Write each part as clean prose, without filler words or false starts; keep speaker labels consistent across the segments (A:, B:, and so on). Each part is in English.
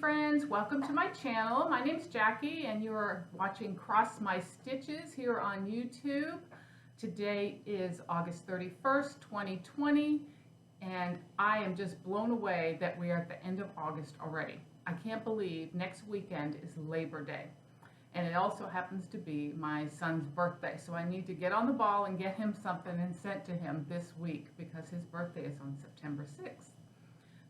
A: friends, welcome to my channel. My name's Jackie and you are watching Cross My Stitches here on YouTube. Today is August 31st, 2020, and I am just blown away that we are at the end of August already. I can't believe next weekend is Labor Day, and it also happens to be my son's birthday, so I need to get on the ball and get him something and sent to him this week because his birthday is on September 6th.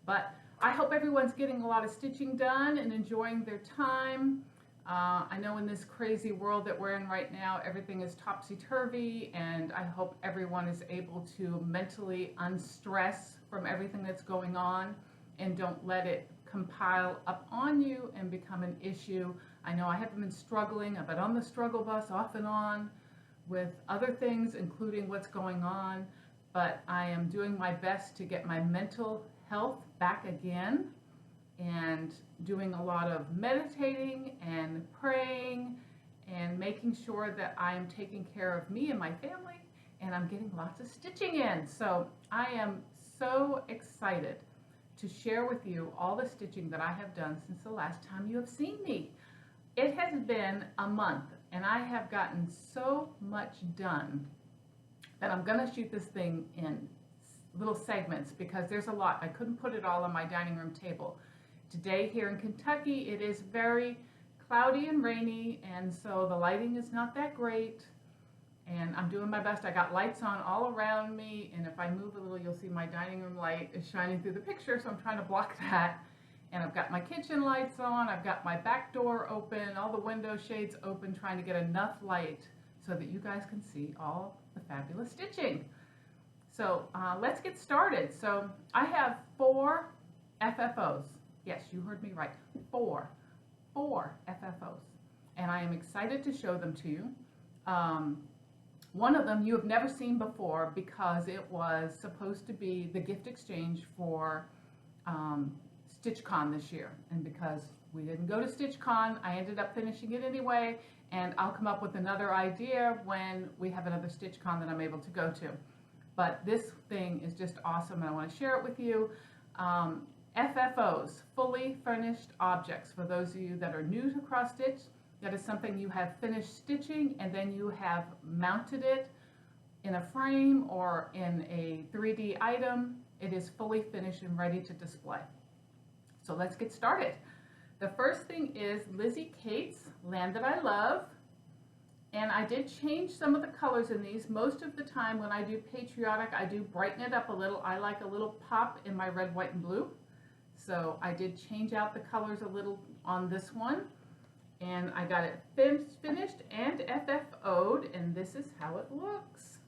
A: But I hope everyone's getting a lot of stitching done and enjoying their time. I know in this crazy world that we're in right now, everything is topsy-turvy, and I hope everyone is able to mentally unstress from everything that's going on and don't let it compile up on you and become an issue. I know I have been struggling. I've been on the struggle bus off and on with other things, including what's going on, but I am doing my best to get my mental health back again and doing a lot of meditating and praying and making sure that I am taking care of me and my family, and I'm getting lots of stitching in. So I am so excited to share with you all the stitching that I have done since the last time you have seen me. It has been a month and I have gotten so much done that I'm gonna shoot this thing in little segments because there's a lot. I couldn't put it all on my dining room table. Today here in Kentucky, it is very cloudy and rainy, and so the lighting is not that great, and I'm doing my best. I got lights on all around me, and if I move a little, you'll see my dining room light is shining through the picture, so I'm trying to block that. And I've got my kitchen lights on, I've got my back door open, all the window shades open, trying to get enough light so that you guys can see all the fabulous stitching. So let's get started. So I have 4 FFOs. Yes, you heard me right. 4 FFOs. And I am excited to show them to you. One of them you have never seen before because it was supposed to be the gift exchange for StitchCon this year. And because we didn't go to StitchCon, I ended up finishing it anyway. And I'll come up with another idea when we have another StitchCon that I'm able to go to. But this thing is just awesome and I want to share it with you. FFOs, fully furnished objects. For those of you that are new to cross stitch, that is something you have finished stitching and then you have mounted it in a frame or in a 3D item. It is fully finished and ready to display. So let's get started. The first thing is Lizzie Kate's Land That I Love. And I did change some of the colors in these. Most of the time when I do patriotic, I do brighten it up a little. I like a little pop in my red, white, and blue. So I did change out the colors a little on this one. And I got it finished and FFO'd, and this is how it looks.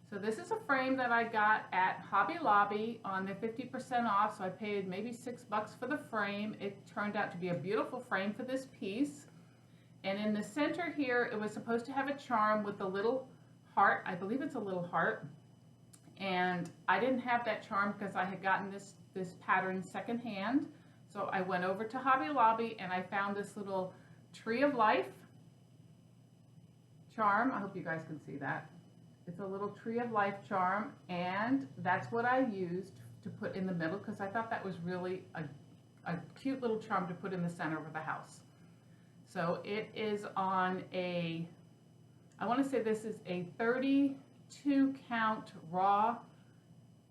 A: So this is a frame that I got at Hobby Lobby on their 50% off. So I paid maybe $6 for the frame. It turned out to be a beautiful frame for this piece. And in the center here, it was supposed to have a charm with a little heart. I believe it's a little heart. And I didn't have that charm because I had gotten this pattern secondhand. So I went over to Hobby Lobby and I found this little Tree of Life charm. I hope you guys can see that. It's a little Tree of Life charm, and that's what I used to put in the middle because I thought that was really a cute little charm to put in the center of the house. So it is on a, I want to say this is a 32 count raw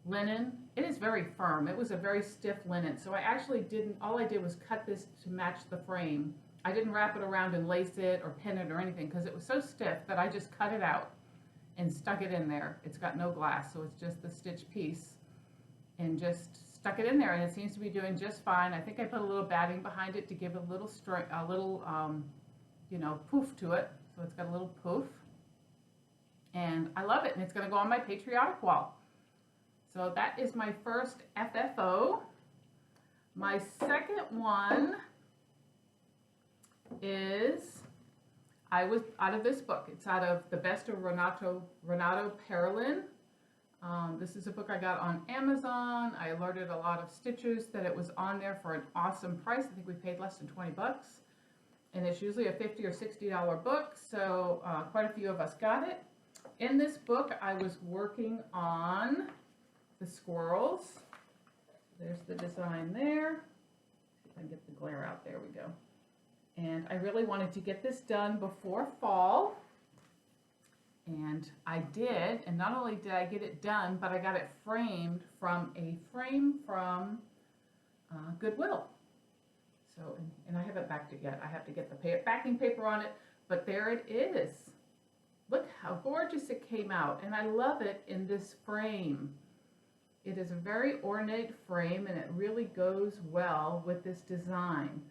A: linen. It is very firm. It was a very stiff linen. So I actually didn't, all I did was cut this to match the frame. I didn't wrap it around and lace it or pin it or anything because it was so stiff that I just cut it out and stuck it in there. It's got no glass, so it's just the stitch piece, and just stuck it in there, and it seems to be doing just fine. I think I put a little batting behind it to give it a little you know, poof to it. So it's got a little poof, and I love it, and it's going to go on my patriotic wall. So that is my first FFO. My second one is, I was out of this book. It's out of The Best of Renato Perelin. This is a book I got on Amazon. I alerted a lot of stitchers that it was on there for an awesome price. I think we paid less than 20 bucks. And it's usually a $50 or $60 book, so quite a few of us got it. In this book, I was working on the squirrels. There's the design there. if I can get the glare out, there we go. And I really wanted to get this done before fall. And I did, and not only did I get it done, but I got it framed from a frame from Goodwill. So, and I haven't backed it yet. I have to get the backing paper on it, but there it is. Look how gorgeous it came out, and I love it in this frame. It is a very ornate frame, and it really goes well with this design.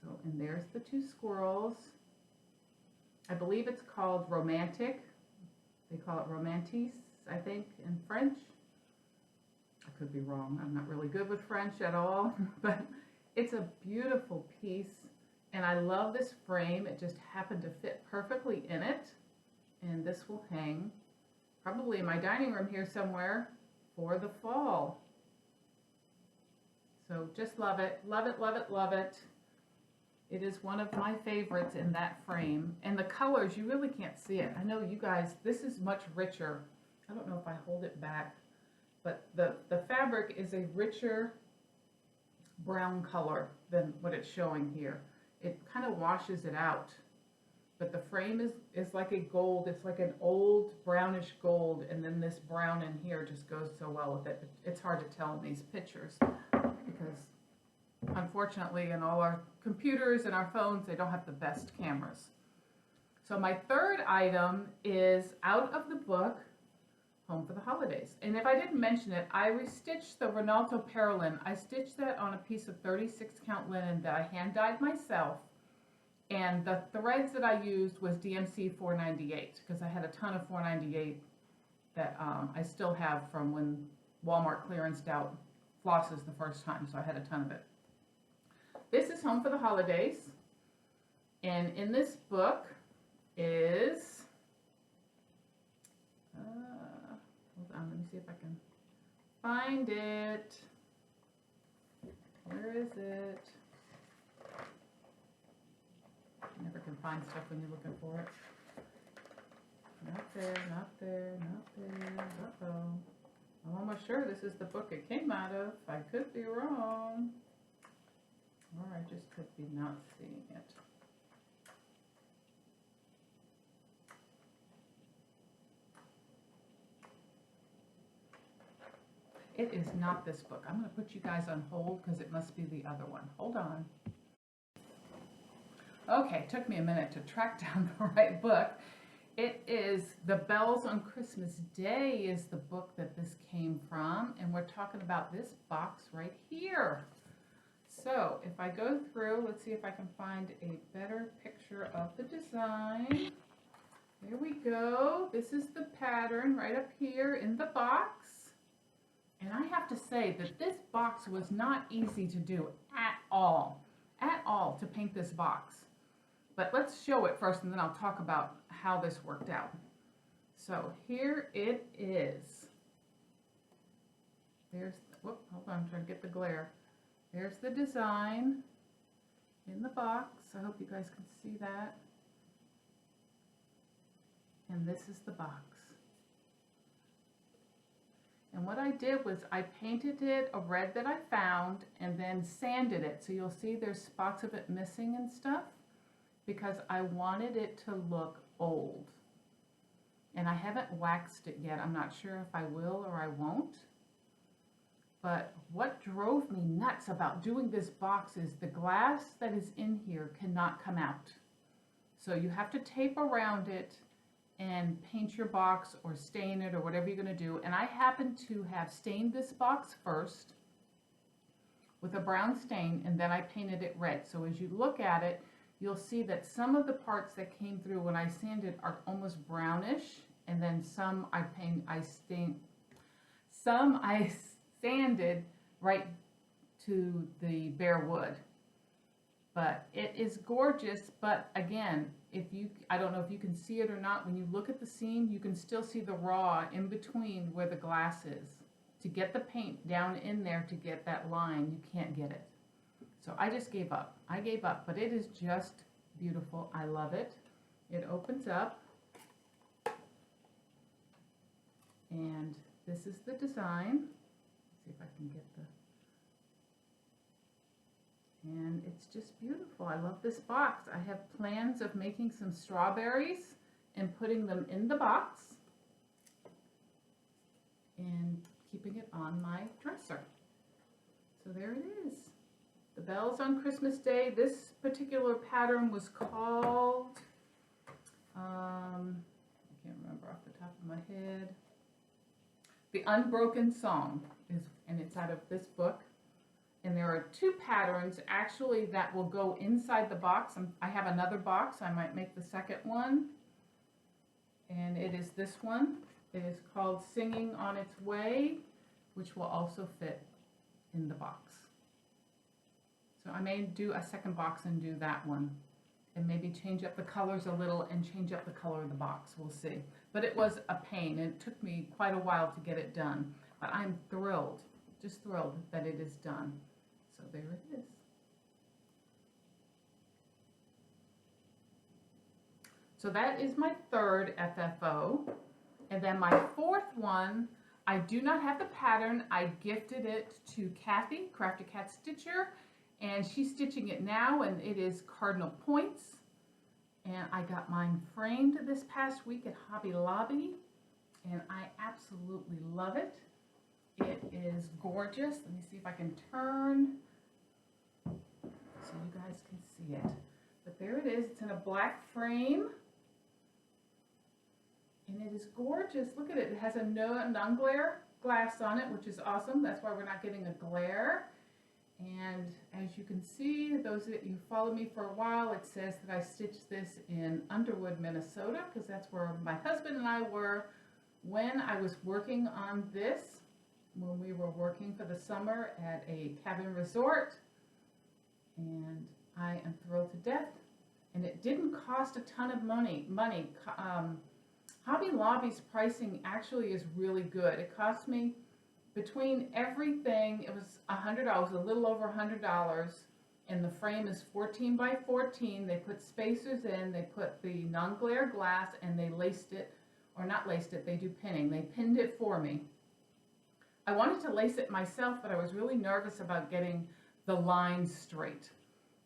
A: So, and there's the two squirrels. I believe it's called Romantic. They call it Romantis, I think, in French. I could be wrong. I'm not really good with French at all, but it's a beautiful piece, and I love this frame. It just happened to fit perfectly in it, and this will hang probably in my dining room here somewhere for the fall. So just love it, love it, love it, love it. It is one of my favorites in that frame. And the colors, you really can't see it. I know you guys, this is much richer. I don't know if I hold it back, but the fabric is a richer brown color than what it's showing here. It kind of washes it out. But the frame is like a gold. It's like an old brownish gold, and then this brown in here just goes so well with it. It's hard to tell in these pictures because unfortunately in all our computers and our phones, they don't have the best cameras. So my third item is out of the book, Home for the Holidays. And if I didn't mention it, I restitched the Ronaldo Paralin. I stitched that on a piece of 36 count linen that I hand dyed myself. And the threads that I used was DMC 498 because I had a ton of 498 that I still have from when Walmart clearanced out flosses the first time, so I had a ton of it. This is Home for the Holidays, and in this book is, hold on, let me see if I can find it. Where is it? You never can find stuff when you're looking for it. Not there, not there, not there. Uh-oh. I'm almost sure this is the book it came out of. I could be wrong. Or I just could be not seeing it. It is not this book. I'm going to put you guys on hold because it must be the other one. Hold on. Okay, it took me a minute to track down the right book. It is The Bells on Christmas Day is the book that this came from, and we're talking about this box right here. So if I go through, let's see if I can find a better picture of the design. There we go. This is the pattern right up here in the box. And I have to say that this box was not easy to do at all to paint this box. But let's show it first and then I'll talk about how this worked out. So here it is. There's, whoop, hold on, I'm trying to get the glare. There's the design in the box. I hope you guys can see that. And this is the box. And what I did was I painted it a red that I found and then sanded it. So you'll see there's spots of it missing and stuff because I wanted it to look old. And I haven't waxed it yet. I'm not sure if I will or I won't. But what drove me nuts about doing this box is the glass that is in here cannot come out. So you have to tape around it and paint your box or stain it or whatever you're going to do. And I happen to have stained this box first with a brown stain, and then I painted it red. So as you look at it, you'll see that some of the parts that came through when I sanded are almost brownish, and then some I sanded right to the bare wood. But it is gorgeous, but again, I don't know if you can see it or not, when you look at the seam, you can still see the raw in between where the glass is. To get the paint down in there to get that line, you can't get it. So I just gave up. I gave up, but it is just beautiful. I love it. It opens up. And this is the design. Let's see if I can get And it's just beautiful. I love this box. I have plans of making some strawberries and putting them in the box and keeping it on my dresser. So there it is. The bells on Christmas Day. This particular pattern was called, I can't remember off the top of my head. The Unbroken Song, and it's out of this book. And there are two patterns actually that will go inside the box. I have another box. I might make the second one. And it is this one. It is called Singing on Its Way, which will also fit in the box. So I may do a second box and do that one. And maybe change up the colors a little and change up the color of the box. We'll see. But it was a pain, and it took me quite a while to get it done. But I'm thrilled, just thrilled that it is done. So there it is. So that is my third FFO. And then my fourth one, I do not have the pattern. I gifted it to Kathy, Crafty Cat Stitcher, and she's stitching it now, and it is Cardinal Points. And I got mine framed this past week at Hobby Lobby, and I absolutely love it. It is gorgeous. Let me see if I can turn so you guys can see it. But there it is. It's in a black frame. And it is gorgeous. Look at it. It has a non-glare glass on it, which is awesome. That's why we're not getting a glare. And as you can see, those that you follow me for a while, it says that I stitched this in Underwood, Minnesota, because that's where my husband and I were when I was working on this, when we were working for the summer at a cabin resort. And I am thrilled to death. And it didn't cost a ton of money. Hobby Lobby's pricing actually is really good. It cost me, between everything, it was $100, a little over $100, and the frame is 14 by 14. They put spacers in, they put the non-glare glass, and they laced it, or not laced it, they do pinning. They pinned it for me. I wanted to lace it myself, but I was really nervous about getting the lines straight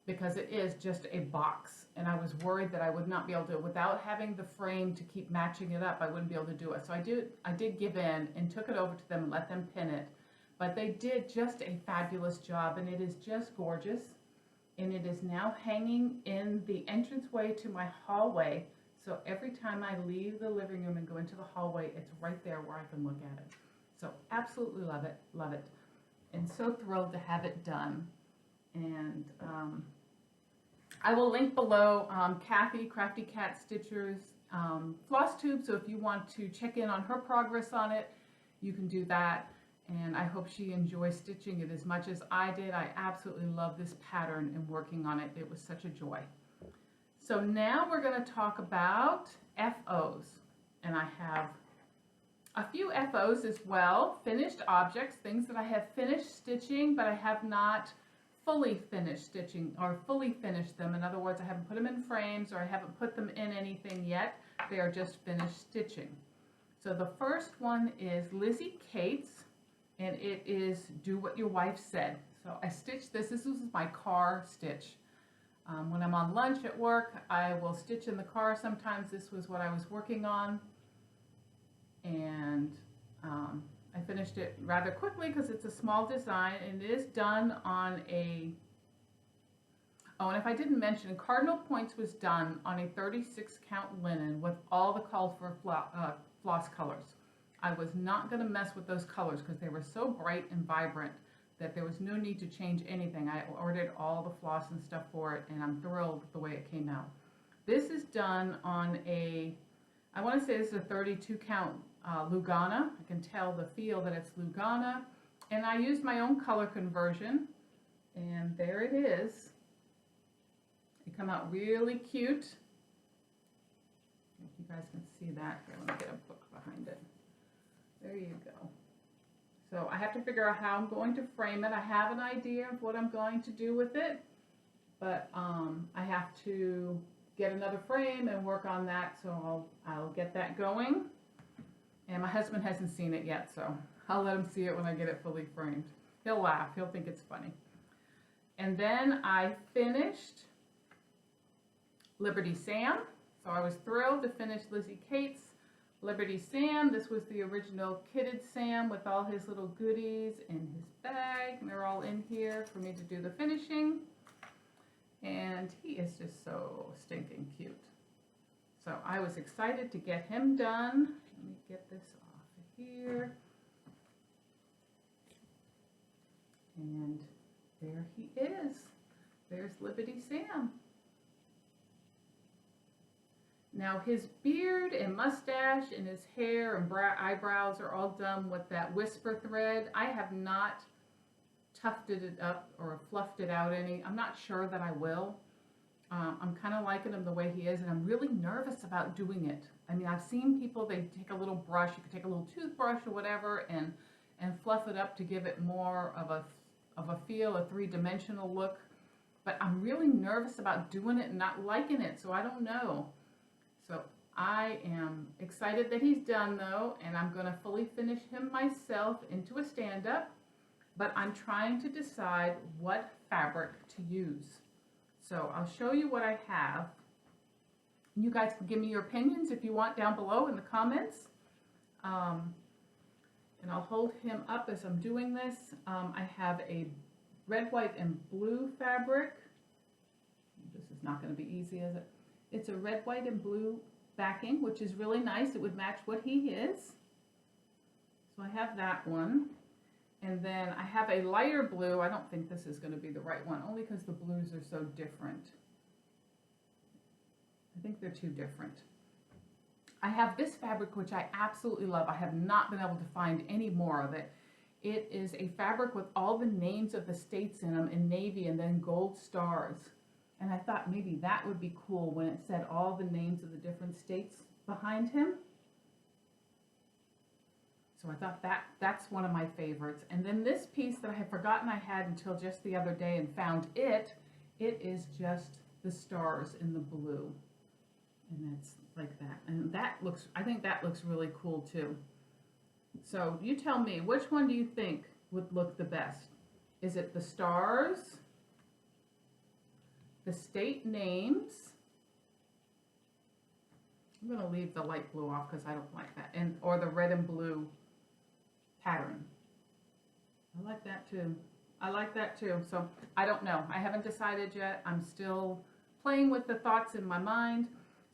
A: because it is just a box, and I was worried that I would not be able to, without having the frame to keep matching it up, I wouldn't be able to do it. So I did give in and took it over to them and let them pin it. But they did just a fabulous job, and it is just gorgeous. And it is now hanging in the entranceway to my hallway. So every time I leave the living room and go into the hallway, it's right there where I can look at it. So absolutely love it, and so thrilled to have it done. And I will link below Kathy, Crafty Cat Stitcher's Flosstube, so if you want to check in on her progress on it, you can do that. And I hope she enjoys stitching it as much as I did. I absolutely love this pattern and working on it. It was such a joy. So now we're going to talk about FOs. And I have a few FOs as well, finished objects, things that I have finished stitching, but I have not fully finished stitching or fully finished them. In other words, I haven't put them in frames or I haven't put them in anything yet. They are just finished stitching. So the first one is Lizzie Kate's, and it is Do What Your Wife Said. So I stitched this. This is my car stitch. When I'm on lunch at work, I will stitch in the car. Sometimes this was what I was working on. And I finished it rather quickly because it's a small design, and it is done on a, oh, and if I didn't mention, Cardinal Points was done on a 36 count linen with all the called for floss colors. I was not going to mess with those colors because they were so bright and vibrant that there was no need to change anything. I ordered all the floss and stuff for it, and I'm thrilled with the way it came out. This is done on a, I want to say this is a 32 count Lugana. I can tell the feel that it's Lugana, and I used my own color conversion, and there it is. It come out really cute. If you guys can see that, here, let me get a book behind it. There you go. So I have to figure out how I'm going to frame it. I have an idea of what I'm going to do with it, but I have to get another frame and work on that, so I'll get that going. And my husband hasn't seen it yet, so I'll let him see it when I get it fully framed. He'll laugh. He'll think it's funny. And then I finished Liberty Sam. So I was thrilled to finish Lizzie Kate's Liberty Sam. This was the original kitted Sam with all his little goodies in his bag. And they're all in here for me to do the finishing. And he is just so stinking cute. So I was excited to get him done. Let me get this off of here. And there he is. There's Liberty Sam. Now his beard and mustache and his hair and eyebrows are all done with that whisper thread. I have not tufted it up or fluffed it out any. I'm not sure that I will. I'm kind of liking him the way he is, and I'm really nervous about doing it. I mean, I've seen people, they take a little brush, you could take a little toothbrush or whatever and fluff it up to give it more of a feel, a three-dimensional look. But I'm really nervous about doing it and not liking it, so I don't know. So I am excited that he's done though, and I'm going to fully finish him myself into a stand-up. But I'm trying to decide what fabric to use. So I'll show you what I have. You guys can give me your opinions if you want down below in the comments. And I'll hold him up as I'm doing this. I have a red, white, and blue fabric. This is not going to be easy, is it? It's a red, white, and blue backing, which is really nice. It would match what he is. So I have that one. And then I have a lighter blue. I don't think this is going to be the right one, only because the blues are so different. I think they're too different. I have this fabric, which I absolutely love. I have not been able to find any more of it. It is a fabric with all the names of the states in them in navy and then gold stars. And I thought maybe that would be cool when it said all the names of the different states behind him. So I thought that's one of my favorites. And then this piece that I had forgotten I had until just the other day and found it is just the stars in the blue. And it's like that. And that looks, I think that looks really cool too. So you tell me, which one do you think would look the best? Is it the stars, the state names? I'm going to leave the light blue off because I don't like that. Or the red and blue pattern. I like that too. I like that too. So I don't know. I haven't decided yet. I'm still playing with the thoughts in my mind.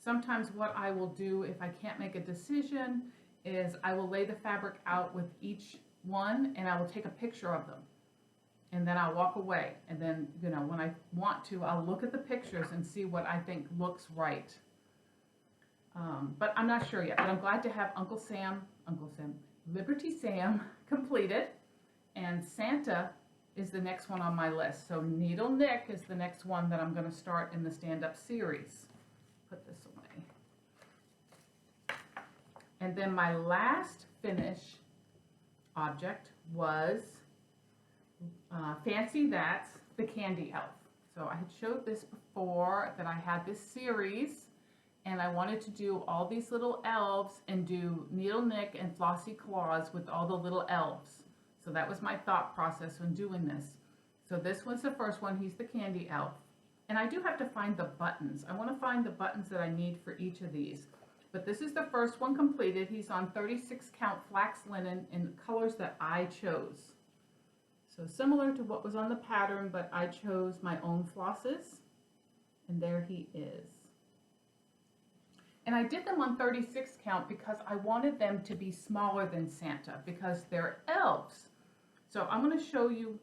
A: Sometimes what I will do if I can't make a decision is I will lay the fabric out with each one and I will take a picture of them. And then I'll walk away. And then, you know, when I want to, I'll look at the pictures and see what I think looks right. But I'm not sure yet. But I'm glad to have Liberty Sam completed. And Santa is the next one on my list. So Needle Nick is the next one that I'm going to start in the stand-up series. Put this away. And then my last finish object was Fancy That's the Candy Elf. So I had showed this before that I had this series and I wanted to do all these little elves and do Needle Nick and Flossy Claus with all the little elves. So that was my thought process when doing this. So this one's the first one. He's the candy elf. And I do have to find the buttons. I want to find the buttons that I need for each of these. But this is the first one completed. He's on 36 count flax linen in colors that I chose. So similar to what was on the pattern, but I chose my own flosses. And there he is. And I did them on 36 count because I wanted them to be smaller than Santa because they're elves. So I'm going to show you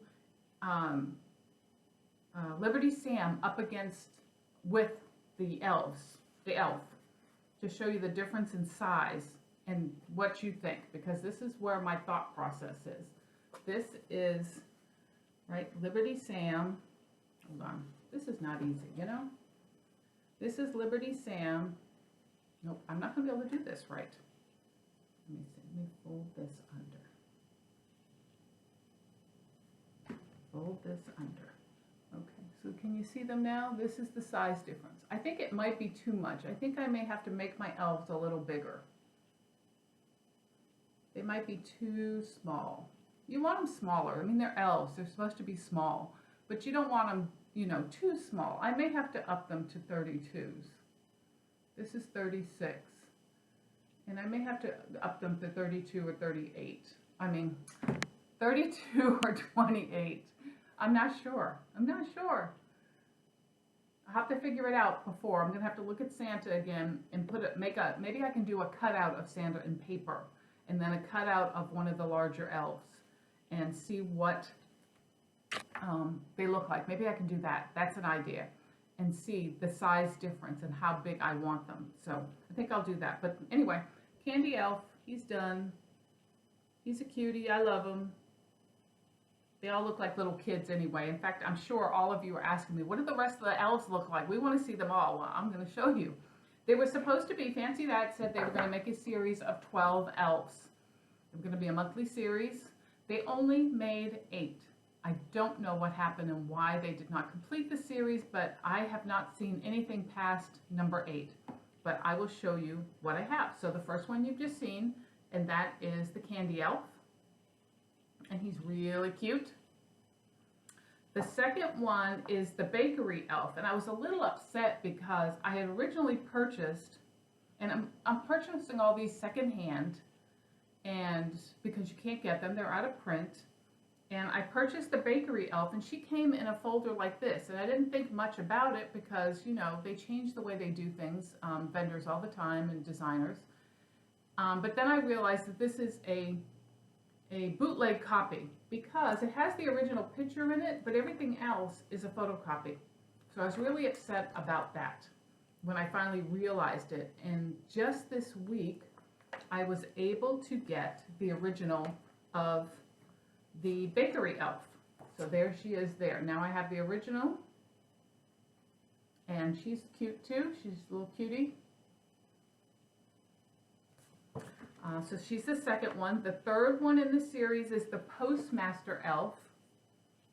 A: Liberty Sam up against with the elf, to show you the difference in size and what you think, because this is where my thought process is. This is, right, Liberty Sam. Hold on. This is not easy, you know? This is Liberty Sam. Nope, I'm not going to be able to do this right. Let me see. Let me fold this under. Fold this under. Okay, so can you see them now? This is the size difference. I think it might be too much. I think I may have to make my elves a little bigger. They might be too small. You want them smaller. I mean, they're elves. They're supposed to be small. but you don't want them, you know, too small. I may have to up them to 32s. This is 36. And I may have to up them to 32 or 38. I mean, 32 or 28. I'm not sure. I'm not sure. I'll have to figure it out before. I'm going to have to look at Santa again and maybe I can do a cutout of Santa in paper and then a cutout of one of the larger elves and see what they look like. Maybe I can do that. That's an idea. And see the size difference and how big I want them. So I think I'll do that. But anyway, Candy Elf, he's done. He's a cutie. I love him. They all look like little kids anyway. In fact, I'm sure all of you are asking me, what do the rest of the elves look like? We want to see them all. Well, I'm going to show you. They were supposed to be, Fancy That said they were going to make a series of 12 elves. It was going to be a monthly series. They only made 8. I don't know what happened and why they did not complete the series, but I have not seen anything past number 8. But I will show you what I have. So the first one you've just seen, and that is the Candy Elf. And he's really cute. The second one is the Bakery Elf, and I was a little upset because I had originally purchased, and I'm purchasing all these secondhand, and because you can't get them, they're out of print. And I purchased the Bakery Elf, and she came in a folder like this, and I didn't think much about it because, you know, they change the way they do things, vendors all the time and designers. But then I realized that this is a bootleg copy because it has the original picture in it, but everything else is a photocopy. So I was really upset about that when I finally realized it. And just this week, I was able to get the original of the Bakery Elf. So there she is there. Now I have the original, and she's cute too. She's a little cutie. So she's the second one. The third one in the series is the Postmaster Elf.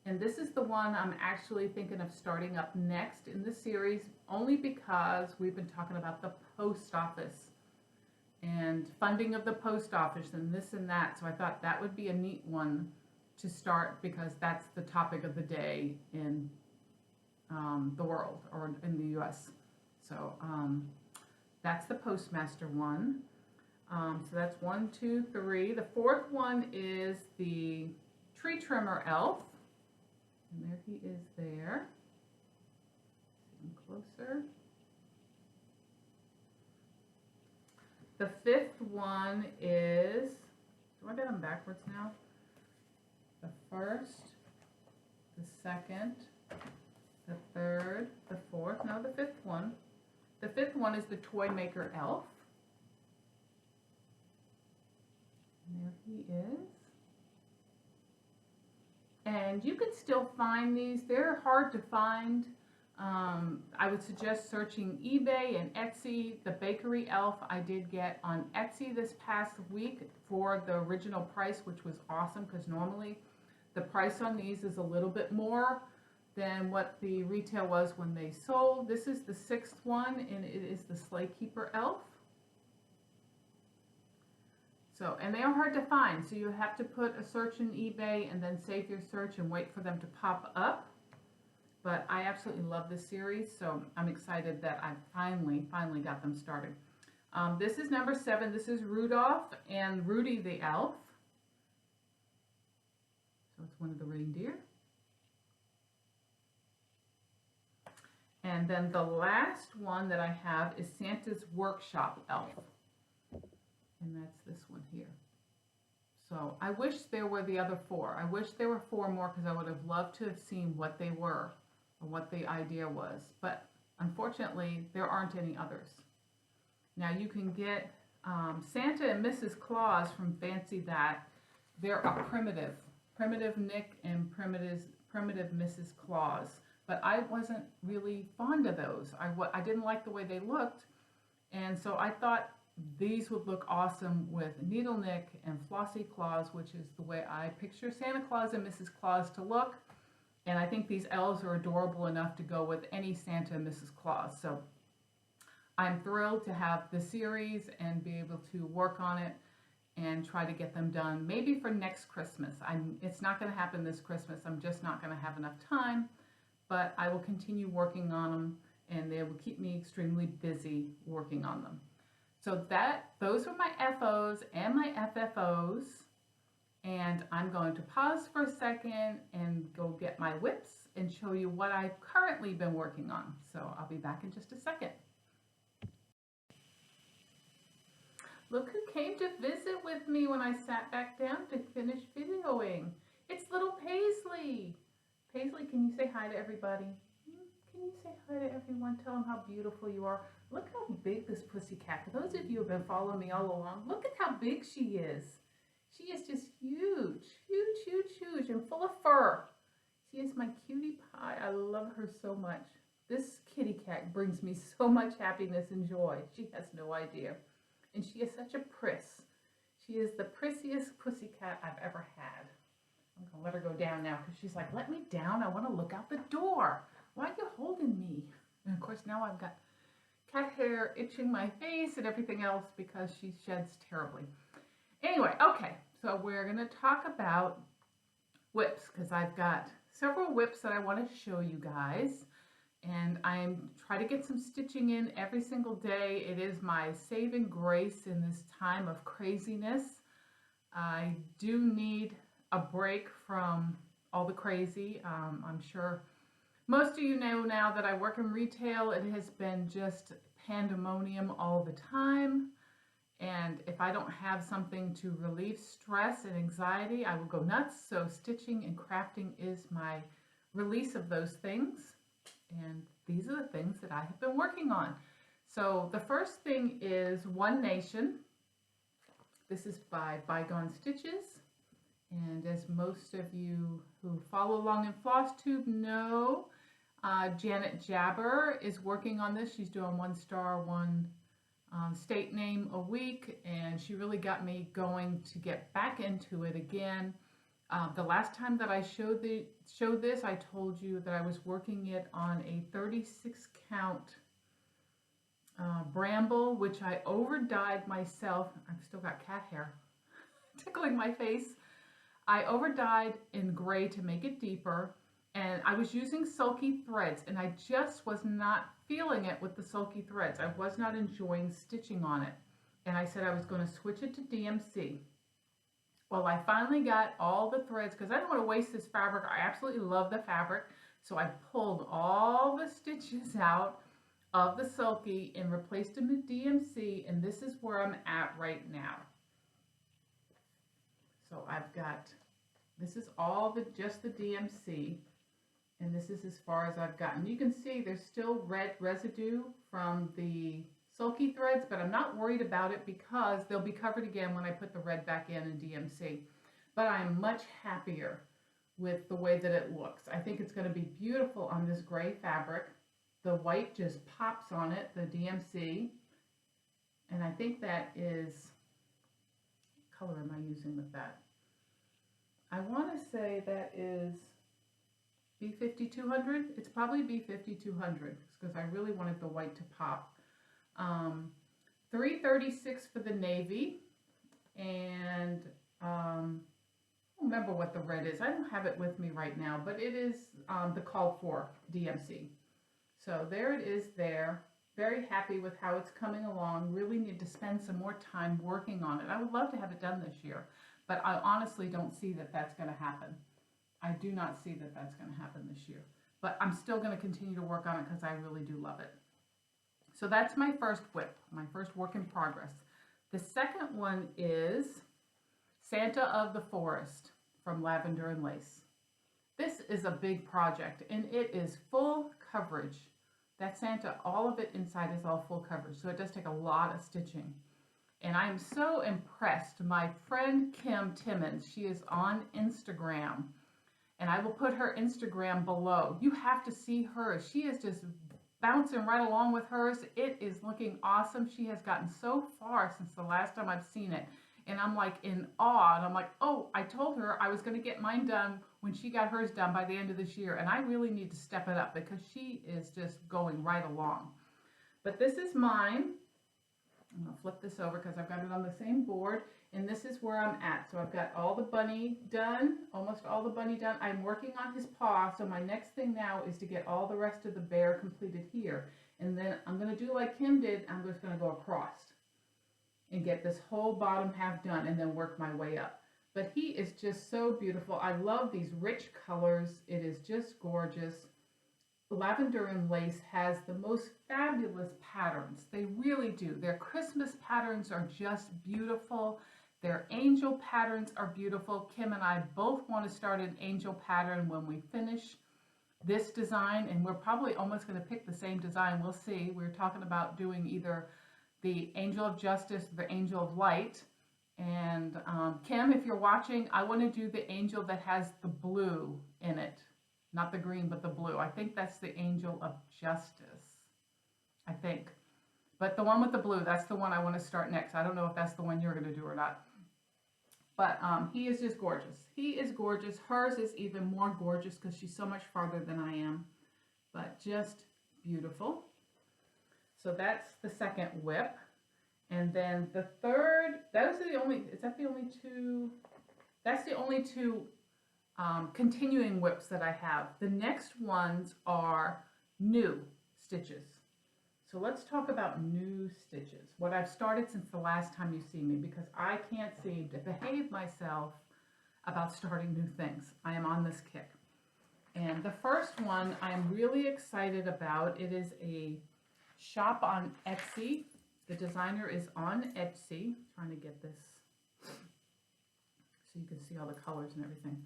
A: And this is the one I'm actually thinking of starting up next in the series, only because we've been talking about the post office and funding of the post office and this and that. So I thought that would be a neat one to start because that's the topic of the day in the world or in the US. So that's the Postmaster one. So that's 1, 2, 3. The fourth one is the Tree Trimmer Elf. And there he is there. See him closer. The fifth one is, do I get them backwards now? The first, the second, the third, the fourth, no, the fifth one. The fifth one is the Toy Maker Elf. And there he is. And you can still find these. They're hard to find. I would suggest searching eBay and Etsy. The Bakery Elf I did get on Etsy this past week for the original price, which was awesome because normally the price on these is a little bit more than what the retail was when they sold. This is the sixth one, and it is the Sleigh Keeper Elf. So, and they are hard to find, so you have to put a search in eBay and then save your search and wait for them to pop up. But I absolutely love this series, so I'm excited that I finally got them started. This is number 7. This is Rudolph and Rudy the Elf. So it's one of the reindeer. And then the last one that I have is Santa's Workshop Elf. And that's this one here. So I wish there were the other 4. I wish there were 4 more because I would have loved to have seen what they were or what the idea was. But unfortunately, there aren't any others. Now you can get Santa and Mrs. Claus from Fancy That. They're a primitive Nick and primitive Mrs. Claus. But I wasn't really fond of those. I didn't like the way they looked. And so I thought these would look awesome with Needle Nick and Flossy Claus, which is the way I picture Santa Claus and Mrs. Claus to look. And I think these elves are adorable enough to go with any Santa and Mrs. Claus. So I'm thrilled to have the series and be able to work on it and try to get them done maybe for next Christmas. It's not going to happen this Christmas. I'm just not going to have enough time, but I will continue working on them, and they will keep me extremely busy working on them. So those were my FOs and my FFOs, and I'm going to pause for a second and go get my whips and show you what I've currently been working on. So I'll be back in just a second. Look who came to visit with me when I sat back down to finish videoing. It's little Paisley. Paisley, can you say hi to everybody? Can you say hi to everyone? Tell them how beautiful you are. Look how big this pussycat. For those of you who have been following me all along, look at how big she is. She is just huge, huge, huge, huge, and full of fur. She is my cutie pie. I love her so much. This kitty cat brings me so much happiness and joy. She has no idea. And she is such a priss. She is the prissiest pussycat I've ever had. I'm going to let her go down now because she's like, let me down. I want to look out the door. Why are you holding me? And of course now I've got cat hair itching my face and everything else because she sheds terribly. Anyway, okay, so we're going to talk about whips because I've got several whips that I want to show you guys. And I'm trying to get some stitching in every single day. It is my saving grace in this time of craziness. I do need a break from all the crazy. I'm sure most of you know now that I work in retail. It has been just pandemonium all the time. And if I don't have something to relieve stress and anxiety, I will go nuts. So stitching and crafting is my release of those things. And these are the things that I have been working on. So the first thing is One Nation. This is by Bygone Stitches. And as most of you who follow along in Flosstube know, Janet Jabber is working on this. She's doing 1 star, 1 state name a week. And she really got me going to get back into it again. The last time that I showed this, I told you that I was working it on a 36 count bramble, which I over dyed myself. I've still got cat hair tickling my face. I over dyed in gray to make it deeper, and I was using sulky threads, and I just was not feeling it with the sulky threads. I was not enjoying stitching on it, and I said I was going to switch it to DMC. Well, I finally got all the threads because I don't want to waste this fabric. I absolutely love the fabric. So I pulled all the stitches out of the sulky and replaced them with DMC. And this is where I'm at right now. So I've got, this is all just the DMC. And this is as far as I've gotten. You can see there's still red residue from the sulky threads, but I'm not worried about it because they'll be covered again when I put the red back in DMC. But I'm much happier with the way that it looks. I think it's going to be beautiful on this gray fabric. The white just pops on it, the DMC. And I think that is, what color am I using with that? I want to say that is B5200. It's probably B5200 because I really wanted the white to pop. 336 for the navy, and I don't remember what the red is. I don't have it with me right now, but it is the called for DMC. So there it is there. Very happy with how it's coming along. Really need to spend some more time working on it. I would love to have it done this year, but I honestly don't see that that's going to happen. I do not see that that's going to happen this year, but I'm still going to continue to work on it because I really do love it. So that's my first whip, my first work in progress. The second one is Santa of the Forest from Lavender and Lace. This is a big project and it is full coverage. That Santa, all of it inside is all full coverage, so it does take a lot of stitching. And I'm so impressed. My friend Kim Timmons, she is on Instagram, and I will put her Instagram below. You have to see her. She is just bouncing right along with hers. It is looking awesome. She has gotten so far since the last time I've seen it. And I'm like in awe. And I'm like, oh, I told her I was going to get mine done when she got hers done by the end of this year. And I really need to step it up because she is just going right along. But this is mine. I'm going to flip this over because I've got it on the same board. And this is where I'm at. So I've got all the bunny done, almost all the bunny done. I'm working on his paw. So my next thing now is to get all the rest of the bear completed here. And then I'm going to do like Kim did. I'm just going to go across and get this whole bottom half done and then work my way up. But he is just so beautiful. I love these rich colors. It is just gorgeous. Lavender and Lace has the most fabulous patterns. They really do. Their Christmas patterns are just beautiful. Their angel patterns are beautiful. Kim and I both want to start an angel pattern when we finish this design, and we're probably almost going to pick the same design. We'll see. We're talking about doing either the Angel of Justice or the Angel of Light. And Kim, if you're watching, I want to do the angel that has the blue in it. Not the green, but the blue. I think that's the Angel of Justice. I think. But the one with the blue, that's the one I want to start next. I don't know if that's the one you're going to do or not. But he is just gorgeous. He is gorgeous. Hers is even more gorgeous because she's so much farther than I am. But just beautiful. So that's the second whip. And then the third, those are the only, is that the only two? That's the only two continuing whips that I have. The next ones are new stitches. So let's talk about new stitches. What I've started since the last time you see me, because I can't seem to behave myself about starting new things. I am on this kick. And the first one I'm really excited about. It is a shop on Etsy. The designer is on Etsy. Trying to get this so you can see all the colors and everything.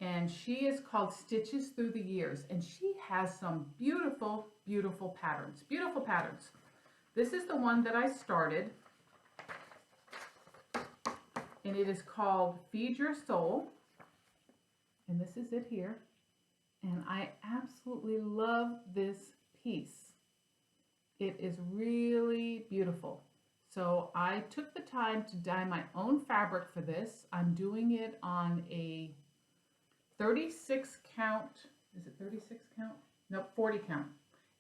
A: And she is called Stitches Through the Years. And she has some beautiful, beautiful patterns. Beautiful patterns. This is the one that I started. And it is called Feed Your Soul. And this is it here. And I absolutely love this piece. It is really beautiful. So I took the time to dye my own fabric for this. I'm doing it on a 36 count. Is it 36 count? No, 40 count.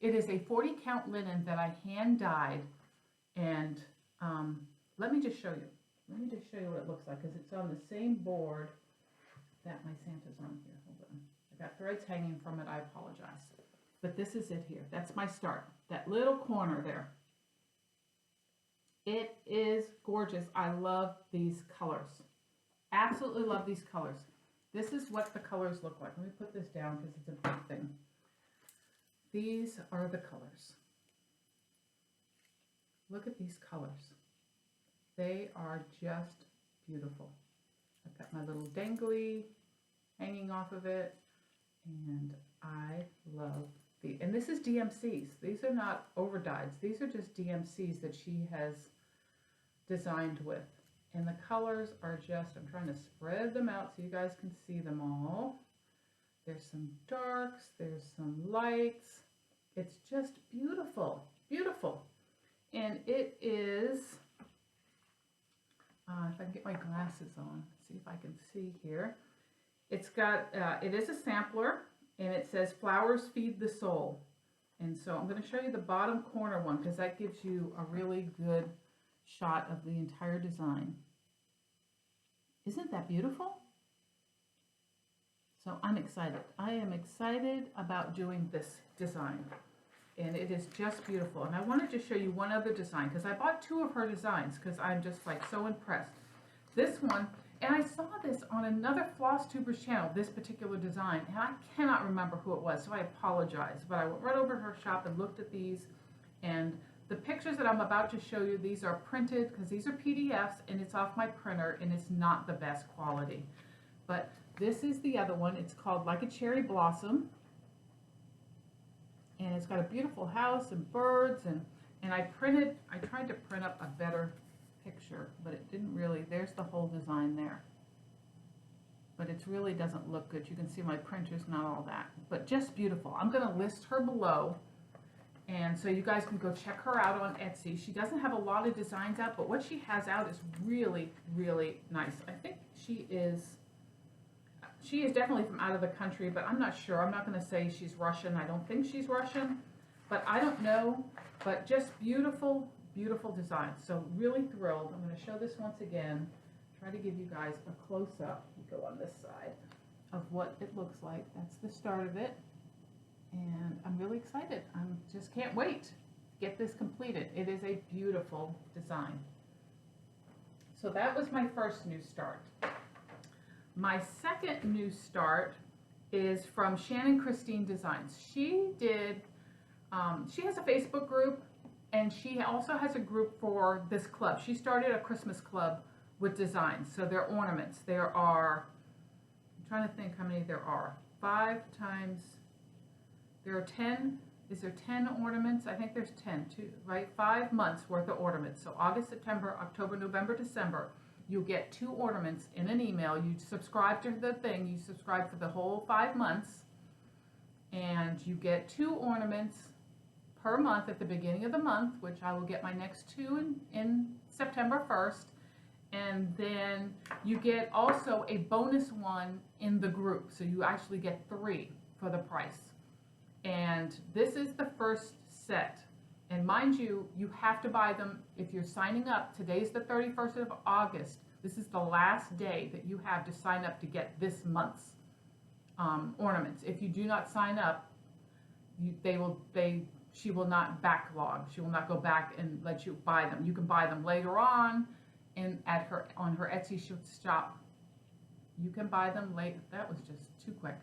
A: It is a 40 count linen that I hand dyed. And let me just show you. Let me just show you what it looks like, because it's on the same board that my Santa's on here. Hold on. I got threads hanging from it. I apologize. But this is it here. That's my start. That little corner there. It is gorgeous. I love these colors. Absolutely love these colors. This is what the colors look like. Let me put this down because it's a big thing. These are the colors. Look at these colors. They are just beautiful. I've got my little dangly hanging off of it, and I love the, and this is DMCs. These are not over dyes. These are just DMCs that she has designed with. And the colors are just, I'm trying to spread them out so you guys can see them all. There's some darks, there's some lights. It's just beautiful, beautiful. And it is, if I can get my glasses on, see if I can see here. It's got, it is a sampler, and it says Flowers Feed the Soul. And so I'm going to show you the bottom corner one, because that gives you a really good shot of the entire design. Isn't that beautiful? So I'm excited. I am excited about doing this design. And it is just beautiful. And I wanted to show you one other design, because I bought two of her designs because I'm just like so impressed. This one, and I saw this on another Flosstubers channel, this particular design, and I cannot remember who it was, so I apologize. But I went right over to her shop and looked at these, and the pictures that I'm about to show you, these are printed because these are PDFs and it's off my printer and it's not the best quality. But this is the other one. It's called Like a Cherry Blossom. And it's got a beautiful house and birds, and I tried to print up a better picture, but it didn't really. There's the whole design there. But it really doesn't look good. You can see my printer's not all that, but just beautiful. I'm going to list her below. And so you guys can go check her out on Etsy. She doesn't have a lot of designs out, but what she has out is really, really nice. I think she is definitely from out of the country, but I'm not sure. I'm not going to say she's Russian. I don't think she's Russian, but I don't know. But just beautiful, beautiful designs. So really thrilled. I'm going to show this once again. try to give you guys a close-up. Go on this side of what it looks like. That's the start of it. And I'm really excited. I just can't wait to get this completed. It is a beautiful design. So that was my first new start. My second new start is from Shannon Christine Designs. She has a Facebook group, and she also has a group for this club. She started a Christmas club with designs. So they're ornaments. There are, I'm trying to think how many there are. 5 times, there are 10, is there 10 ornaments? I think there's 10 too, right? 5 months worth of ornaments. So August, September, October, November, December. You'll get 2 ornaments in an email. You subscribe to the thing. You subscribe for the whole 5 months. And you get 2 ornaments per month at the beginning of the month, which I will get my next 2 in September 1st. And then you get also a bonus one in the group. So you actually get 3 for the price. And this is the first set. And mind you, you have to buy them if you're signing up. Today's the 31st of August. This is the last day that you have to sign up to get this month's ornaments. If you do not sign up, she will not backlog. She will not go back and let you buy them. You can buy them later on on her Etsy shop. You can buy them late. That was just too quick.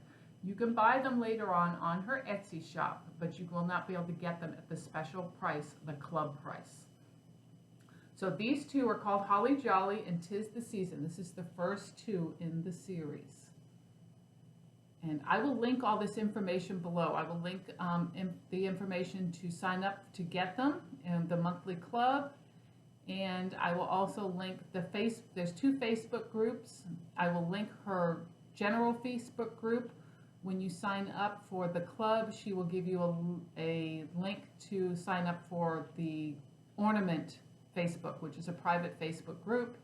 A: You can buy them later on her Etsy shop, but you will not be able to get them at the special price, the club price. So these 2 are called Holly Jolly and 'Tis the Season. This is the first 2 in the series. And I will link all this information below. I will link the information to sign up to get them in the monthly club. And I will also link there's 2 Facebook groups. I will link her general Facebook group. When you sign up for the club, she will give you a link to sign up for the ornament Facebook, which is a private Facebook group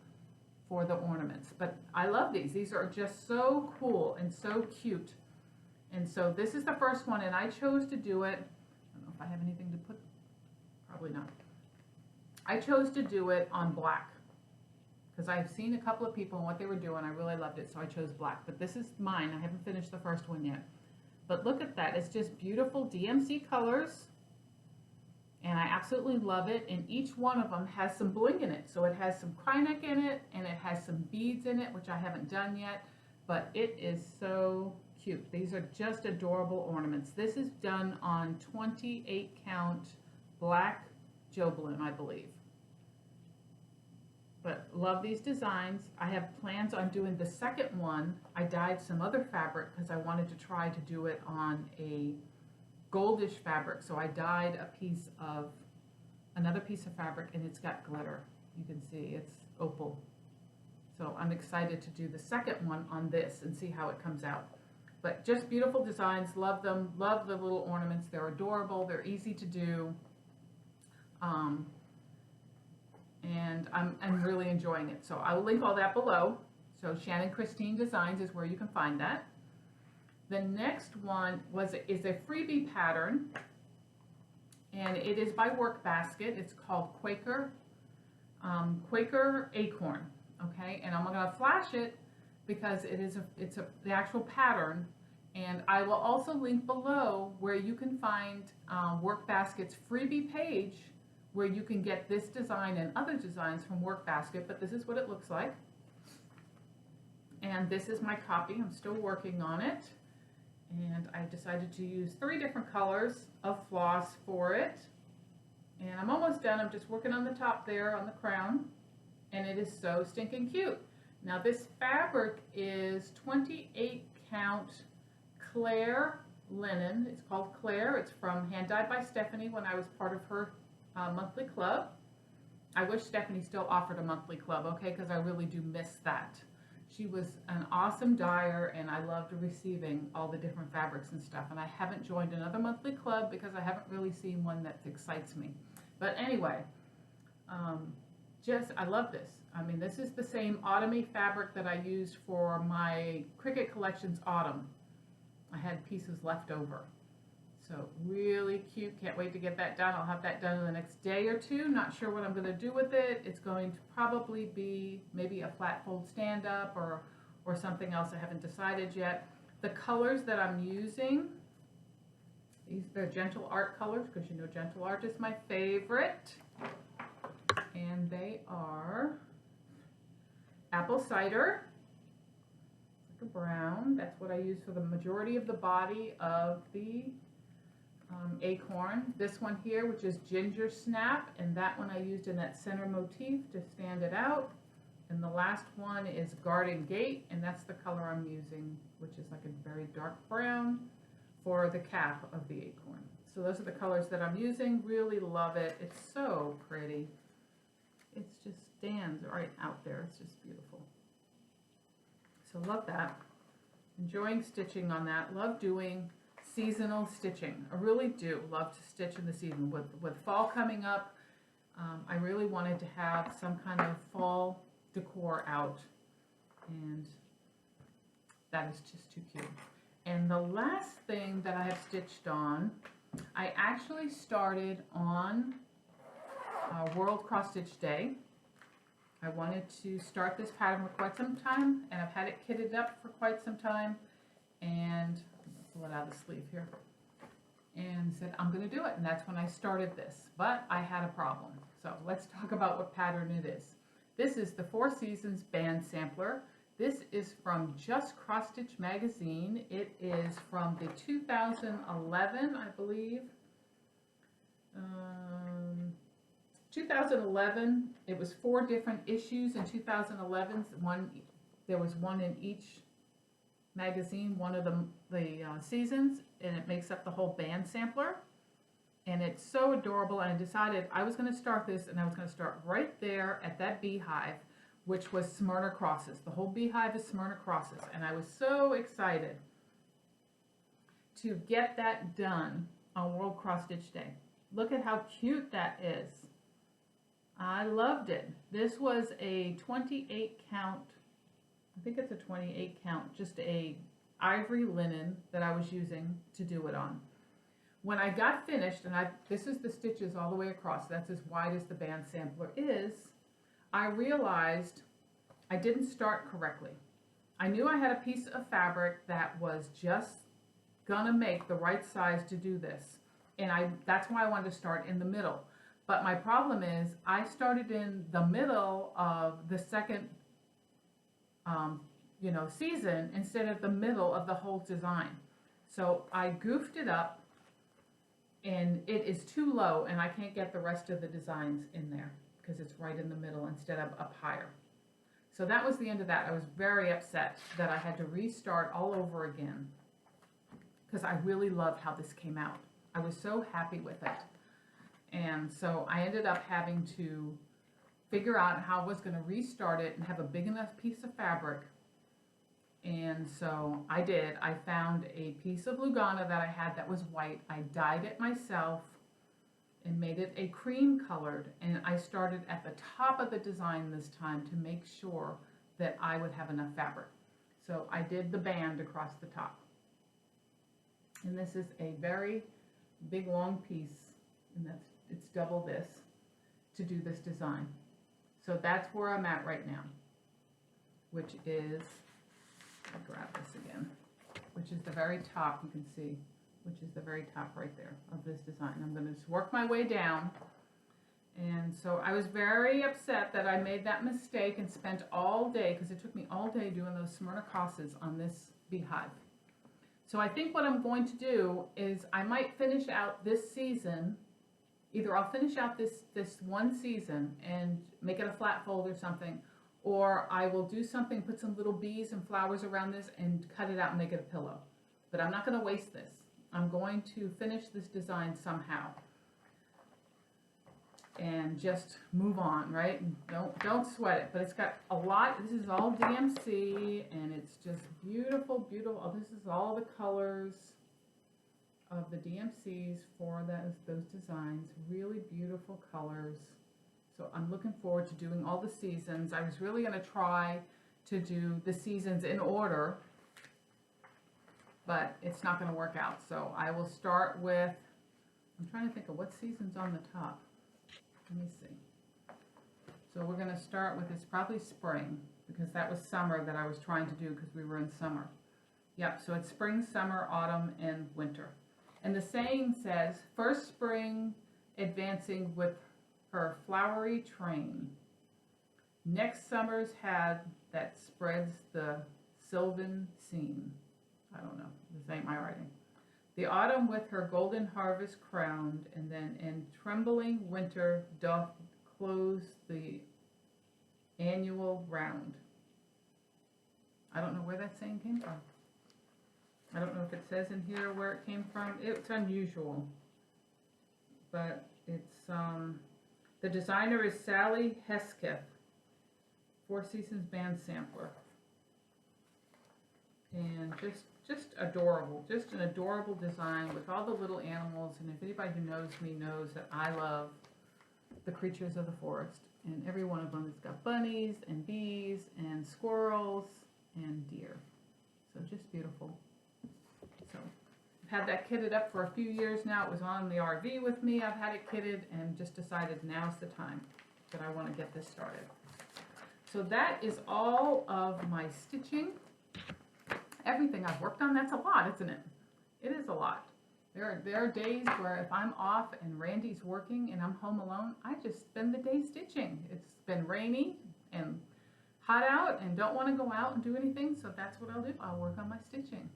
A: for the ornaments. But I love these. These are just so cool and so cute. And so this is the first one, and I chose to do it. I don't know if I have anything to put. Probably not. I chose to do it on black because I've seen a couple of people and what they were doing. I really loved it, so I chose black. But this is mine. I haven't finished the first one yet. But look at that. It's just beautiful DMC colors, and I absolutely love it. And each one of them has some bling in it. So it has some Krynek in it, and it has some beads in it, which I haven't done yet. But it is so cute. These are just adorable ornaments. This is done on 28 count black Joblin, I believe. But love these designs. I have plans on doing the second one. I dyed some other fabric because I wanted to try to do it on a goldish fabric. So I dyed another piece of fabric, and it's got glitter. You can see it's opal. So I'm excited to do the second one on this and see how it comes out. But just beautiful designs. Love them. Love the little ornaments. They're adorable. They're easy to do. And I'm really enjoying it. So I will link all that below. So Shannon Christine Designs is where you can find that. The next one is a freebie pattern, and it is by Work Basket. It's called Quaker Acorn. Okay, and I'm going to flash it because it's the actual pattern. And I will also link below where you can find Work Basket's freebie page, where you can get this design and other designs from Work Basket. But this is what it looks like. And this is my copy. I'm still working on it. And I decided to use 3 different colors of floss for it. And I'm almost done. I'm just working on the top there on the crown. And it is so stinking cute. Now this fabric is 28 count Claire linen. It's called Claire. It's from Hand Dyed by Stephanie when I was part of her monthly club. I wish Stephanie still offered a monthly club, okay, because I really do miss that. She was an awesome dyer, and I loved receiving all the different fabrics and stuff. And I haven't joined another monthly club because I haven't really seen one that excites me. But anyway, I love this. I mean, this is the same autumny fabric that I used for my Cricut Collections Autumn. I had pieces left over. So really cute, can't wait to get that done. I'll have that done in the next day or two. Not sure what I'm going to do with it. It's going to probably be maybe a flat fold stand up or something else. I haven't decided yet. The colors that I'm using, they're Gentle Art colors, because you know Gentle Art is my favorite. And they are apple cider, like a brown. That's what I use for the majority of the body of the Acorn. This one here, which is Ginger Snap, and that one I used in that center motif to stand it out. And the last one is Garden Gate, and that's the color I'm using, which is like a very dark brown for the cap of the Acorn. So those are the colors that I'm using. Really love it. It's so pretty. It just stands right out there. It's just beautiful. So love that. Enjoying stitching on that. Love doing seasonal stitching. I really do love to stitch in the season. With fall coming up, I really wanted to have some kind of fall decor out, and that is just too cute. And the last thing that I have stitched on, I actually started on World Cross Stitch Day. I wanted to start this pattern for quite some time, and I've had it kitted up for quite some time, and pull it out of the sleeve here, and said I'm going to do it, and that's when I started this. But I had a problem, so let's talk about what pattern it is. This is the Four Seasons Band Sampler. This is from Just Cross Stitch magazine. It is from the 2011, I believe. 2011. It was 4 different issues in 2011. There was one in each magazine, one of the seasons, and it makes up the whole band sampler. And it's so adorable, and I decided I was going to start this, and I was going to start right there at that beehive, which was Smyrna crosses. The whole beehive is Smyrna crosses, and I was so excited to get that done on World Cross Stitch Day. Look at how cute that is. I loved it. This was a 28 count, I think it's a 28 count, just a ivory linen that I was using to do it on. When I got finished, and this is the stitches all the way across, that's as wide as the band sampler is, I realized I didn't start correctly. I knew I had a piece of fabric that was just gonna make the right size to do this, and that's why I wanted to start in the middle. But my problem is I started in the middle of the second season instead of the middle of the whole design. So I goofed it up, and it is too low, and I can't get the rest of the designs in there because it's right in the middle instead of up higher. So that was the end of that. I was very upset that I had to restart all over again because I really loved how this came out. I was so happy with it. And so I ended up having to figure out how I was going to restart it and have a big enough piece of fabric. And so I did. I found a piece of Lugana that I had that was white. I dyed it myself and made it a cream colored. And I started at the top of the design this time to make sure that I would have enough fabric. So I did the band across the top. And this is a very big long piece, and it's double this to do this design. So that's where I'm at right now, which is, I'll grab this again, which is the very top, you can see, which is the very top right there of this design. I'm going to just work my way down. And so I was very upset that I made that mistake and spent all day, because it took me all day doing those Smyrna crosses on this beehive. So I think what I'm going to do is I might finish out this season. Either I'll finish out this one season and make it a flat fold or something, or I will do something, put some little bees and flowers around this and cut it out and make it a pillow. But I'm not going to waste this. I'm going to finish this design somehow and just move on, right? Don't sweat it. But it's got a lot. This is all DMC, and it's just beautiful, beautiful. Oh, this is all the colors of the DMCs for those designs. Really beautiful colors. So I'm looking forward to doing all the seasons. I was really going to try to do the seasons in order, but it's not going to work out. So I will start with, I'm trying to think of what season's on the top. Let me see. So we're going to start with, it's probably spring, because that was summer that I was trying to do because we were in summer. Yep, so it's spring, summer, autumn, and winter. And the saying says, first spring advancing with her flowery train. Next summer's had that spreads the sylvan scene. I don't know, this ain't my writing. The autumn with her golden harvest crowned, and then in trembling winter doth close the annual round. I don't know where that saying came from. I don't know if it says in here where it came from. It's unusual, but it's the designer is Sally Hesketh, Four Seasons band sampler, and just adorable, just an adorable design with all the little animals. And if anybody who knows me knows that I love the creatures of the forest, and every one of them has got bunnies and bees and squirrels and deer. So just beautiful. So I've had that kitted up for a few years now. It was on the RV with me. I've had it kitted and just decided now's the time that I want to get this started. So that is all of my stitching. Everything I've worked on, that's a lot, isn't it? It is a lot. There are days where if I'm off and Randy's working and I'm home alone, I just spend the day stitching. It's been rainy and hot out and don't want to go out and do anything, so that's what I'll do. I'll work on my stitching.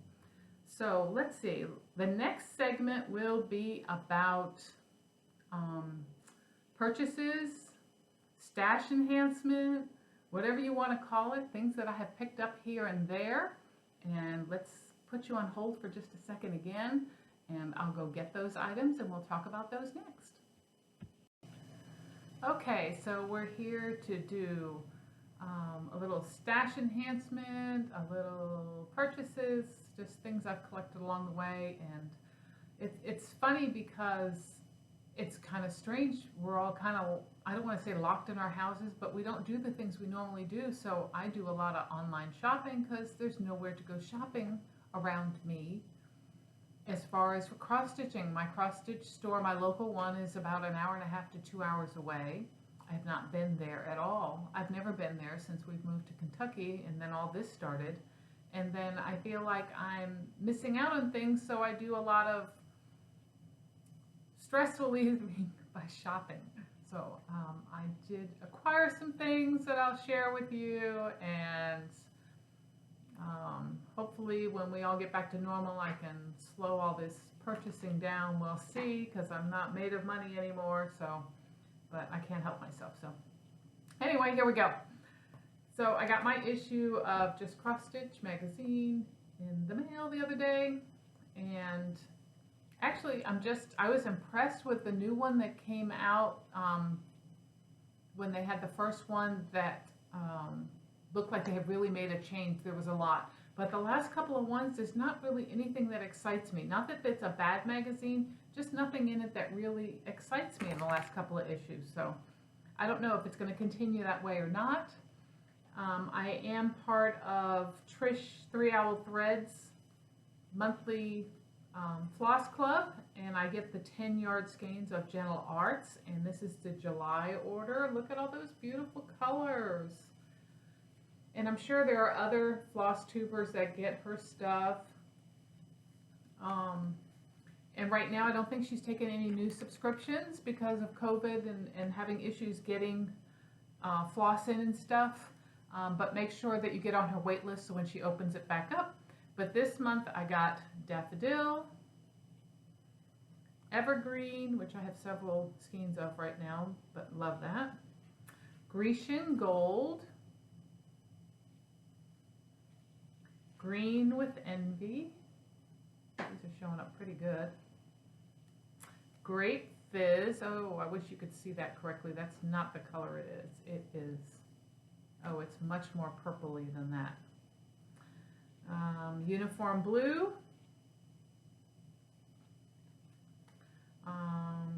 A: So let's see, the next segment will be about purchases, stash enhancement, whatever you want to call it, things that I have picked up here and there. And let's put you on hold for just a second again, and I'll go get those items and we'll talk about those next. Okay, so we're here to do a little stash enhancement, a little purchases, just things I've collected along the way. And it's funny because it's kind of strange. We're all kind of, I don't want to say locked in our houses, but we don't do the things we normally do. So I do a lot of online shopping because there's nowhere to go shopping around me. As far as for cross stitching, my cross stitch store, my local one, is about an hour and a half to 2 hours away. I have not been there at all. I've never been there since we've moved to Kentucky, and then all this started. And then I feel like I'm missing out on things, so I do a lot of stress relieving by shopping. So I did acquire some things that I'll share with you, and hopefully when we all get back to normal, I can slow all this purchasing down. We'll see, because I'm not made of money anymore, so, but I can't help myself. So anyway, here we go. So I got my issue of Just Cross Stitch magazine in the mail the other day, and actually I was impressed with the new one that came out when they had the first one that looked like they had really made a change. There was a lot. But the last couple of ones, there's not really anything that excites me. Not that it's a bad magazine, just nothing in it that really excites me in the last couple of issues. So I don't know if it's going to continue that way or not. I am part of Trish 3 Owl Threads monthly floss club, and I get the 10-yard skeins of Gentle Arts, and this is the July order. Look at all those beautiful colors. And I'm sure there are other Flosstubers that get her stuff. And right now I don't think she's taken any new subscriptions because of COVID and having issues getting floss in and stuff. But make sure that you get on her wait list so when she opens it back up. But this month I got Daffodil, Evergreen, which I have several skeins of right now, but love that. Grecian Gold, Green with Envy, these are showing up pretty good. Grape Fizz, oh, I wish you could see that correctly. That's not the color it is. It is, oh, it's much more purpley than that. Uniform Blue,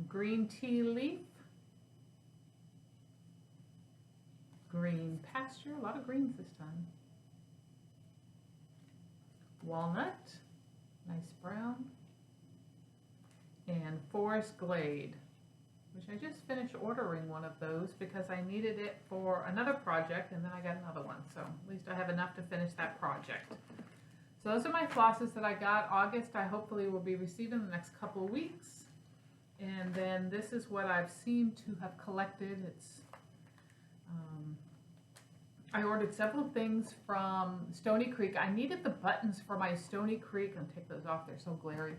A: Green Tea Leaf, Green Pasture, a lot of greens this time. Walnut, nice brown. And Forest Glade, which I just finished ordering one of those because I needed it for another project, and then I got another one, so at least I have enough to finish that project. So those are my flosses that I got. August I hopefully will be receiving in the next couple of weeks. And then this is what I've seemed to have collected. It's I ordered several things from Stony Creek. I needed the buttons for my Stony Creek. I'll take those off, they're so glary.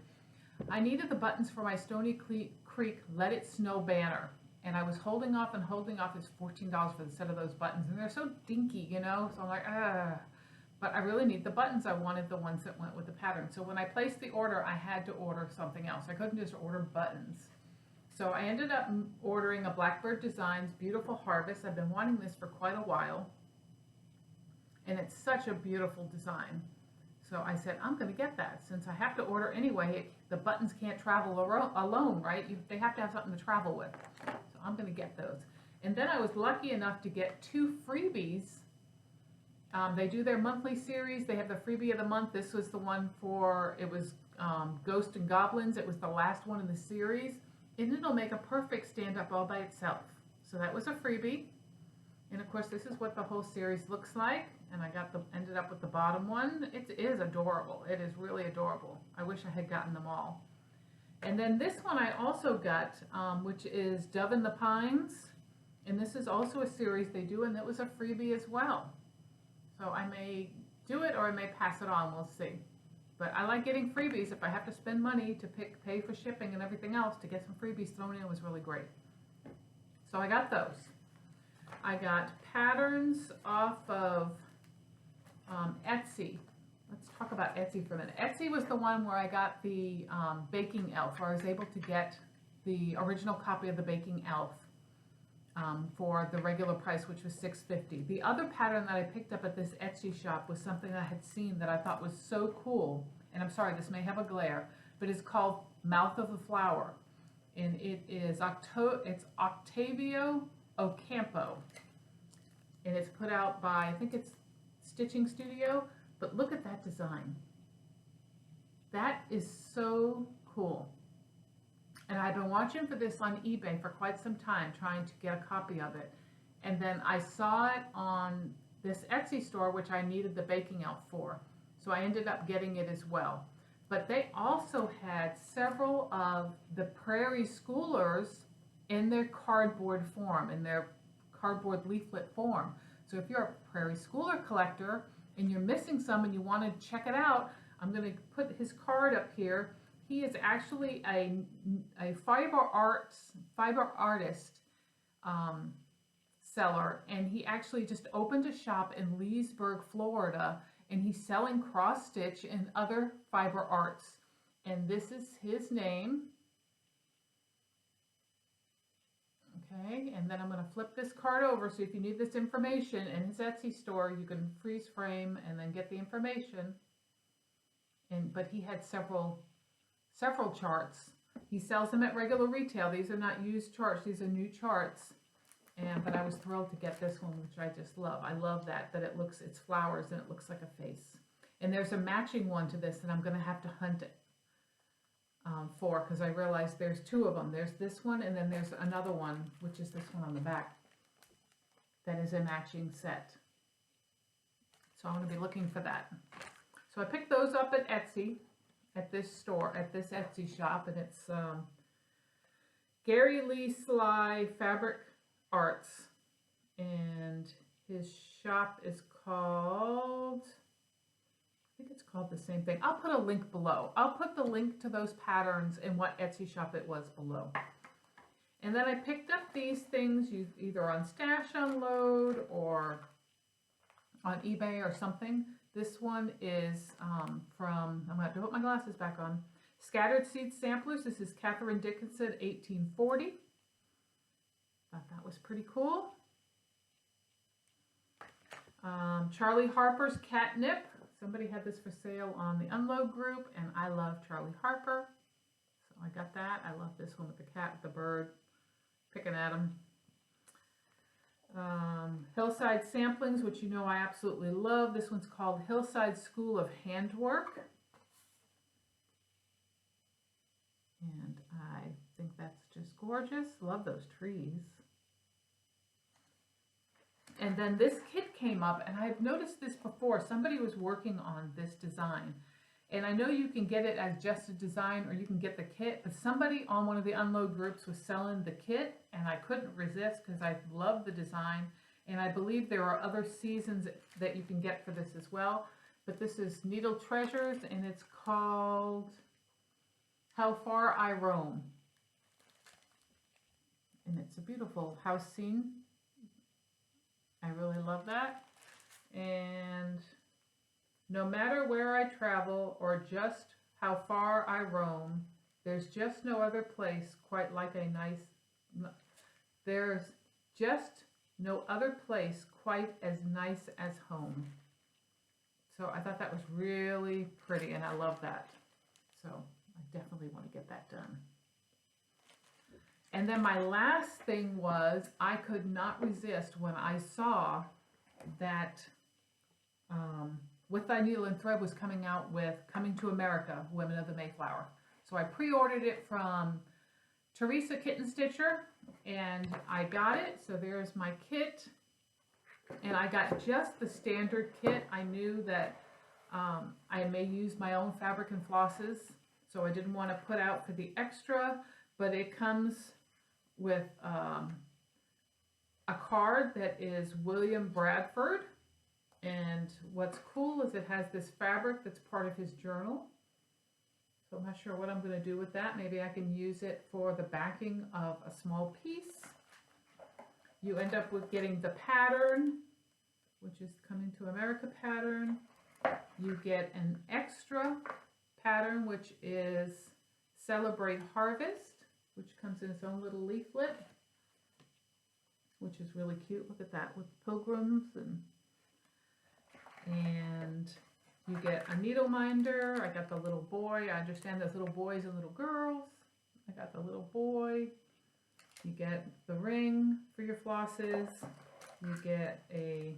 A: I needed the buttons for my Stony Creek Let It Snow banner. And I was holding off and holding off. It's $14 for the set of those buttons. And they're so dinky, you know? So I'm like, ah. But I really need the buttons. I wanted the ones that went with the pattern. So when I placed the order, I had to order something else. I couldn't just order buttons. So I ended up ordering a Blackbird Designs Beautiful Harvest. I've been wanting this for quite a while. And it's such a beautiful design. So I said, I'm going to get that. Since I have to order anyway, the buttons can't travel alone, right? They have to have something to travel with. So I'm going to get those. And then I was lucky enough to get 2 freebies. They do their monthly series. They have the freebie of the month. This was the one for, it was Ghost and Goblins. It was the last one in the series. And it'll make a perfect stand-up all by itself. So that was a freebie. And of course, this is what the whole series looks like. And I ended up with the bottom one. It is adorable. It is really adorable. I wish I had gotten them all. And then this one I also got, which is Dove in the Pines. And this is also a series they do, and it was a freebie as well. So I may do it or I may pass it on. We'll see. But I like getting freebies. If I have to spend money to pay for shipping and everything else, to get some freebies thrown in was really great. So I got those. I got patterns off of Etsy. Let's talk about Etsy for a minute. Etsy was the one where I got the Baking Elf, where I was able to get the original copy of the Baking Elf for the regular price, which was $6.50. The other pattern that I picked up at this Etsy shop was something I had seen that I thought was so cool. And I'm sorry, this may have a glare, but it's called Mouth of the Flower. And it is it's Octavio Ocampo. And it's put out by, I think it's Stitching Studio, but look at that design. That is so cool. And I've been watching for this on eBay for quite some time, trying to get a copy of it. And then I saw it on this Etsy store, which I needed the Baking Elf for. So I ended up getting it as well. But they also had several of the Prairie Schoolers in their cardboard form, in their cardboard leaflet form. So if you're a Prairie Schooler collector and you're missing some and you want to check it out, I'm going to put his card up here. He is actually a fiber artist seller, and he actually just opened a shop in Leesburg, Florida, and he's selling cross stitch and other fiber arts. And this is his name. Okay, and then I'm going to flip this card over, so if you need this information in his Etsy store, you can freeze frame and then get the information. But he had several charts. He sells them at regular retail. These are not used charts, these are new charts. But I was thrilled to get this one, which I just love. I love that it's flowers and it looks like a face. And there's a matching one to this that I'm going to have to hunt it for, because I realized there's 2 of them. There's this one, and then there's another one, which is this one on the back, that is a matching set. So I'm going to be looking for that. So I picked those up at Etsy, at this store, at this Etsy shop, and it's Gary Lee Sly Fabric Arts, and his shop is called, I think it's called the same thing. I'll put a link below. I'll put the link to those patterns and what Etsy shop it was below. And then I picked up these things either on Stash Unload or on eBay or something. This one is from, I'm going to have to put my glasses back on, Scattered Seed Samplers. This is Catherine Dickinson, 1840. Thought that was pretty cool. Charlie Harper's Catnip. Somebody had this for sale on the Unload group, and I love Charlie Harper. So I got that. I love this one with the cat, with the bird, picking at him. Hillside Samplings, which you know I absolutely love. This one's called Hillside School of Handwork. And I think that's just gorgeous. Love those trees. And then this kit came up, and I've noticed this before. Somebody was working on this design. And I know you can get it as just a design or you can get the kit, but somebody on one of the Unload groups was selling the kit, and I couldn't resist because I love the design. And I believe there are other seasons that you can get for this as well. But this is Needle Treasures, and it's called How Far I Roam. And it's a beautiful house scene. I really love that. And no matter where I travel or just how far I roam, there's just no other place quite like a nice, there's just no other place quite as nice as home. So I thought that was really pretty, and I love that. So I definitely want to get that done. And then my last thing was, I could not resist when I saw that With Thy Needle and Thread was coming out with Coming to America, Women of the Mayflower. So I pre-ordered it from Teresa Kitten Stitcher, and I got it. So there's my kit, and I got just the standard kit. I knew that I may use my own fabric and flosses, so I didn't want to put out for the extra, but it comes with a card that is William Bradford, and what's cool is it has this fabric that's part of his journal. So I'm not sure what I'm going to do with that. Maybe I can use it for the backing of a small piece. You end up with getting the pattern, which is Coming to America pattern. You get an extra pattern, which is Celebrate Harvest, which comes in its own little leaflet, which is really cute. Look at that, with pilgrims, and you get a needle minder. I got the little boy. I understand there's little boys and little girls. I got the little boy. You get the ring for your flosses. You get a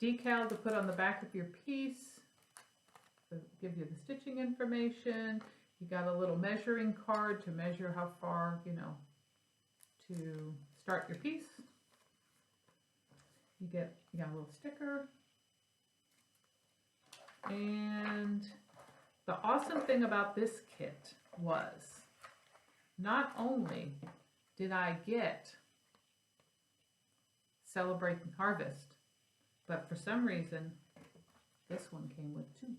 A: decal to put on the back of your piece to give you the stitching information. You got a little measuring card to measure how far, you know, to start your piece. You got a little sticker. And the awesome thing about this kit was, not only did I get Celebrate Harvest, but for some reason, this one came with two.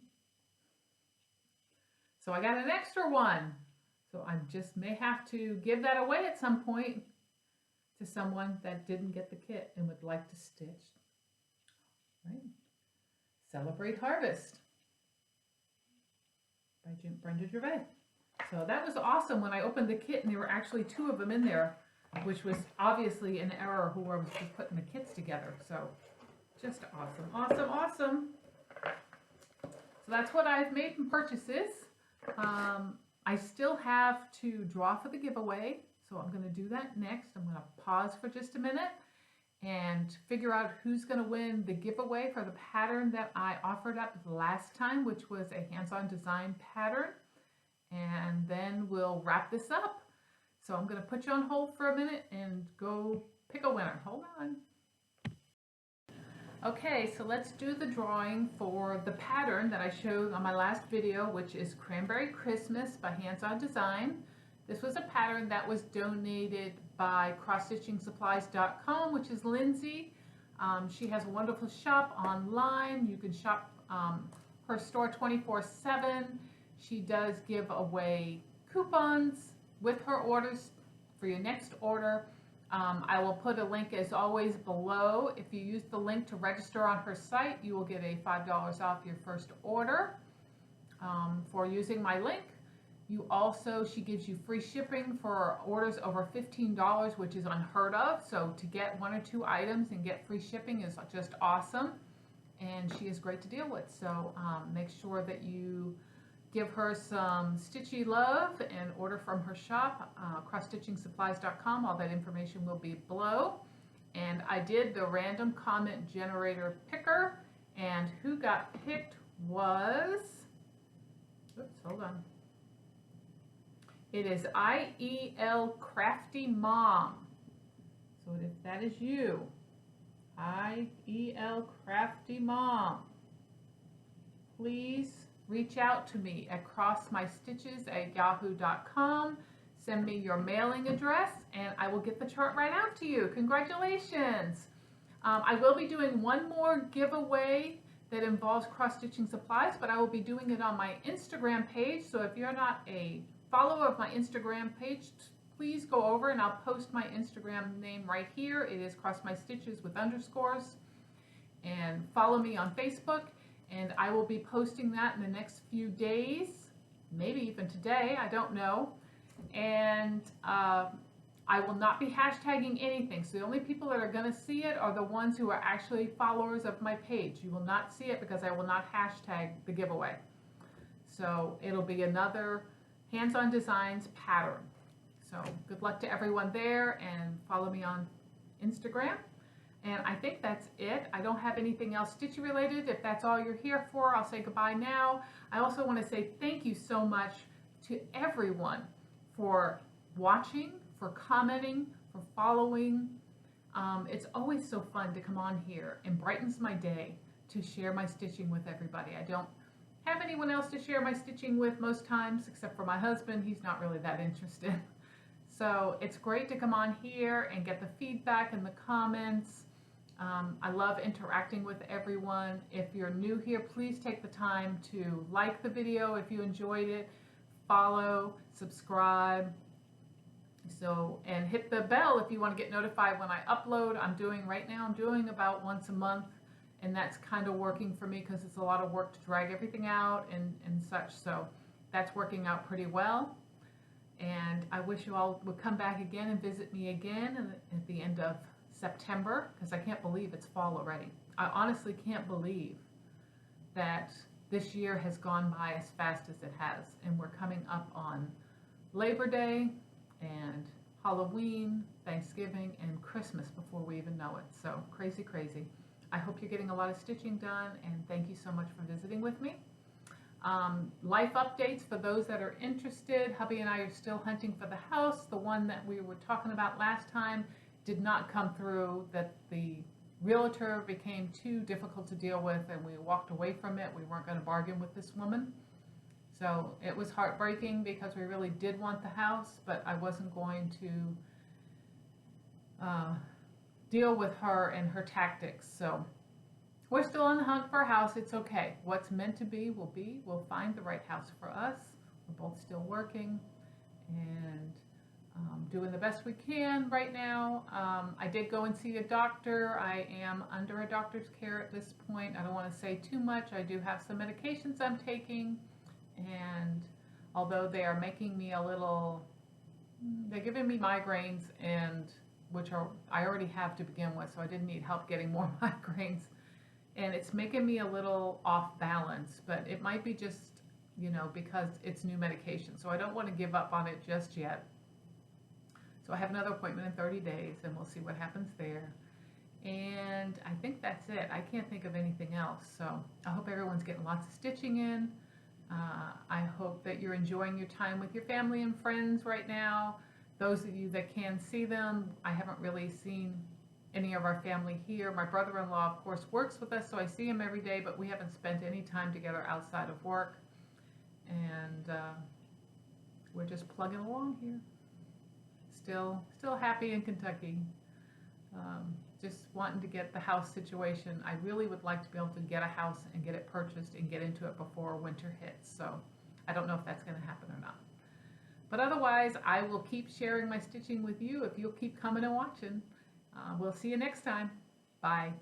A: So I got an extra one. So I just may have to give that away at some point to someone that didn't get the kit and would like to stitch. Right? Celebrate Harvest by Brenda Gervais. So that was awesome when I opened the kit, and there were actually two of them in there, which was obviously an error whoever was just putting the kits together. So just awesome, awesome, awesome. So that's what I've made from purchases. I still have to draw for the giveaway, so I'm going to do that next. I'm going to pause for just a minute and figure out who's going to win the giveaway for the pattern that I offered up last time, which was a hands-on design pattern. And then we'll wrap this up. So I'm going to put you on hold for a minute and go pick a winner. Hold on. Okay, so let's do the drawing for the pattern that I showed on my last video, which is Cranberry Christmas by Hands-On Design. This was a pattern that was donated by CrossStitchingSupplies.com, which is Lizzie. She has a wonderful shop online. You can shop her store 24/7. She does give away coupons with her orders for your next order. I will put a link, as always, below. If you use the link to register on her site, you will get a $5 off your first order for using my link. You also, she gives you free shipping for orders over $15, which is unheard of. So to get one or two items and get free shipping is just awesome. And she is great to deal with. So make sure that you give her some stitchy love and order from her shop, CrossStitchingSupplies.com. All that information will be below. And I did the random comment generator picker, and who got picked was, oops, hold on. It is IEL Crafty Mom. So if that is you, IEL Crafty Mom, please reach out to me at crossmystitches@yahoo.com. Send me your mailing address and I will get the chart right out to you. Congratulations. I will be doing one more giveaway that involves cross-stitching supplies, but I will be doing it on my Instagram page. So if you're not a follower of my Instagram page, please go over and I'll post my Instagram name right here. It is Cross My Stitches with underscores. And follow me on Facebook, and I will be posting that in the next few days, maybe even today, I don't know. And I will not be hashtagging anything. So the only people that are going to see it are the ones who are actually followers of my page. You will not see it because I will not hashtag the giveaway. So it'll be another hands-on designs pattern. So good luck to everyone there, and follow me on Instagram. And I think that's it. I don't have anything else stitchy related. If that's all you're here for, I'll say goodbye now. I also want to say thank you so much to everyone for watching, for commenting, for following. It's always so fun to come on here and brightens my day to share my stitching with everybody. I don't have anyone else to share my stitching with most times, except for my husband. He's not really that interested. So it's great to come on here and get the feedback and the comments. I love interacting with everyone. If you're new here, please take the time to like the video if you enjoyed it, follow, subscribe, and hit the bell if you want to get notified when I upload. I'm doing about once a month, and that's kind of working for me because it's a lot of work to drag everything out and such. So that's working out pretty well. And I wish you all would come back again and visit me again at the end of September, because I can't believe it's fall already. I honestly can't believe that this year has gone by as fast as it has. And we're coming up on Labor Day and Halloween, Thanksgiving, and Christmas before we even know it. So crazy, crazy. I hope you're getting a lot of stitching done, and thank you so much for visiting with me. Life updates for those that are interested. Hubby and I are still hunting for the house. The one that we were talking about last time did not come through, that the realtor became too difficult to deal with, and we walked away from it. We weren't going to bargain with this woman. So it was heartbreaking because we really did want the house, but I wasn't going to deal with her and her tactics. So we're still on the hunt for a house. It's okay. What's meant to be will be. We'll find the right house for us. We're both still working and doing the best we can right now. I did go and see a doctor. I am under a doctor's care at this point. I don't want to say too much. I do have some medications I'm taking, and although they are making me a little, they're giving me migraines, and I already have to begin with, so I didn't need help getting more migraines. And it's making me a little off balance, but it might be just, because it's new medication. So I don't want to give up on it just yet. So I have another appointment in 30 days, and we'll see what happens there. And I think that's it. I can't think of anything else. So I hope everyone's getting lots of stitching in. I hope that you're enjoying your time with your family and friends right now. Those of you that can see them, I haven't really seen any of our family here. My brother-in-law, of course, works with us, so I see him every day, but we haven't spent any time together outside of work. And we're just plugging along here. Still happy in Kentucky. Just wanting to get the house situation. I really would like to be able to get a house and get it purchased and get into it before winter hits. So I don't know if that's going to happen or not. But otherwise, I will keep sharing my stitching with you if you'll keep coming and watching. We'll see you next time. Bye.